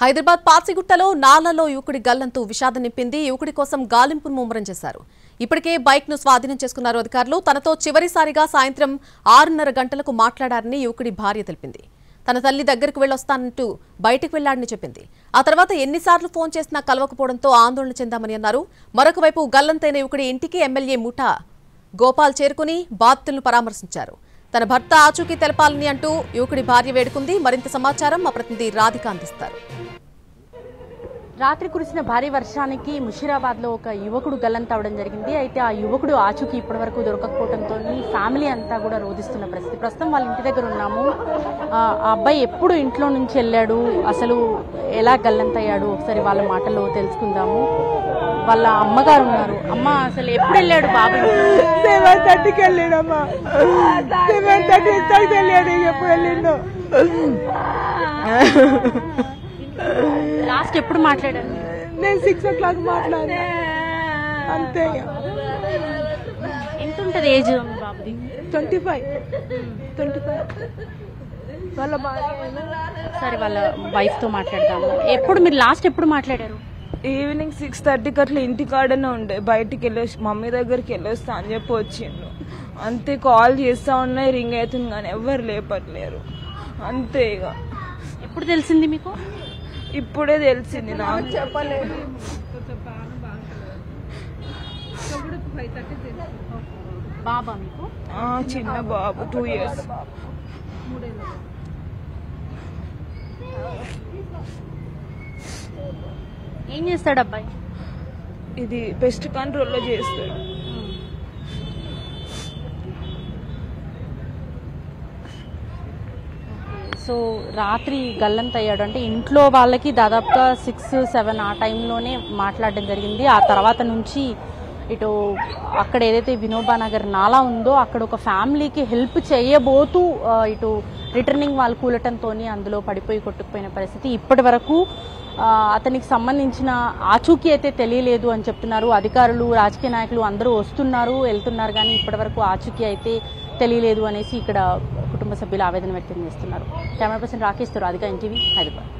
హైదరాబాద్ పాచిగుట్టలో నాలలో యువకుడి గల్లంతు విషాదం నింపింది. యువకుడి కోసం గాలింపును ముమ్మరం చేశారు. ఇప్పటికే బైక్ ను స్వాధీనం చేసుకున్నారు అధికారులు. తనతో చివరిసారిగా సాయంత్రం 6:30 గంటలకు మాట్లాడారని యువకుడి భార్య తెలిపింది. తన తల్లి దగ్గరకు వెళ్లొస్తానంటూ బయటికి వెళ్లాడని చెప్పింది. ఆ తర్వాత ఎన్నిసార్లు ఫోన్ చేసినా కలవకపోవడంతో ఆందోళన చెందామని అన్నారు. మరొక వైపు గల్లంతైన యువకుడి ఇంటికి ఎమ్మెల్యే ముఠా గోపాల్ చేరుకుని బాధితులను పరామర్శించారు. తన భర్త ఆచూకీ తెలపాలని అంటూ యువకుడి భార్య వేడుకుంది. మరింత సమాచారం మా ప్రతినిధి రాధిక అందిస్తారు. రాత్రి కురిసిన భారీ వర్షానికి ముషీరాబాద్ లో ఒక యువకుడు గల్లంతవడం జరిగింది. అయితే ఆ యువకుడు ఆచూకీ ఇప్పటి వరకు దొరకకపోవడంతో ఫ్యామిలీ అంతా కూడా రోధిస్తున్న పరిస్థితి. ప్రస్తుతం వాళ్ళ ఇంటి దగ్గర ఉన్నాము. ఆ అబ్బాయి ఎప్పుడు ఇంట్లో నుంచి వెళ్ళాడు, అసలు ఎలా గల్లంతయ్యాడు, ఒకసారి వాళ్ళ మాటల్లో తెలుసుకుందాము. వాళ్ళ అమ్మగారు ఉన్నారు. అమ్మ, అసలు ఎప్పుడు వెళ్ళాడు బాబు? 7:30కి వెళ్ళాడమ్మా. 7:30 తెలియదు ఎప్పుడు వెళ్ళిందో. లాస్ట్ ఎప్పుడు మాట్లాడారు? నేను 6 o'clock మాట్లాడా అంతే. ఎంత ఉంటుంది ఏజ్ బాబుది? 25. వాళ్ళ భార్య సరే, వాళ్ళ వైఫ్ తో మాట్లాడదాము. ఎప్పుడు మీరు లాస్ట్ ఎప్పుడు మాట్లాడారు? ఈవినింగ్ 6:30కి అట్లా ఇంటికాడనే ఉండే. బయటికి వెళ్ళేసి మమ్మీ దగ్గరికి వెళ్ళొస్తా అని చెప్పి వచ్చిండు. అంతే. కాల్ చేస్తా ఉన్నాయి, రింగ్ అవుతుంది కానీ ఎవరు లేపట్లేరు. అంతే. ఇక ఎప్పుడు తెలిసింది మీకు? ఇప్పుడే తెలిసింది నాకు. చెప్పలేదు. బాబా మీకు? చిన్న బాబు, 2 years. ఏం చేస్తాడు అబ్బాయి? ఇది పెస్ట్ కంట్రోల్లో చేస్తాడు. సో రాత్రి గల్లంతయ్యాడు అంటే ఇంట్లో వాళ్ళకి దాదాపుగా 6-7 ఆ టైంలోనే మాట్లాడడం జరిగింది. ఆ తర్వాత నుంచి ఇటు అక్కడ ఏదైతే వినోబా నగర్ నాలా ఉందో అక్కడ ఒక ఫ్యామిలీకి హెల్ప్ చేయబోతూ ఇటు రిటర్నింగ్ వాళ్ళు కూలటంతో అందులో పడిపోయి కొట్టుకుపోయిన పరిస్థితి. ఇప్పటి వరకు అతనికి సంబంధించిన ఆచూకీ అయితే తెలియలేదు అని చెప్తున్నారు అధికారులు. రాజకీయ నాయకులు అందరూ వస్తున్నారు, వెళ్తున్నారు, కానీ ఇప్పటి వరకు ఆచూకీ అయితే తెలియలేదు అనేసి ఇక్కడ కుటుంబ సభ్యులు ఆవేదన వ్యక్తం చేస్తున్నారు. కెమెరా పర్సన్ రాకేష్ తో రాధిక, ఎన్టీవీ, హైదరాబాద్.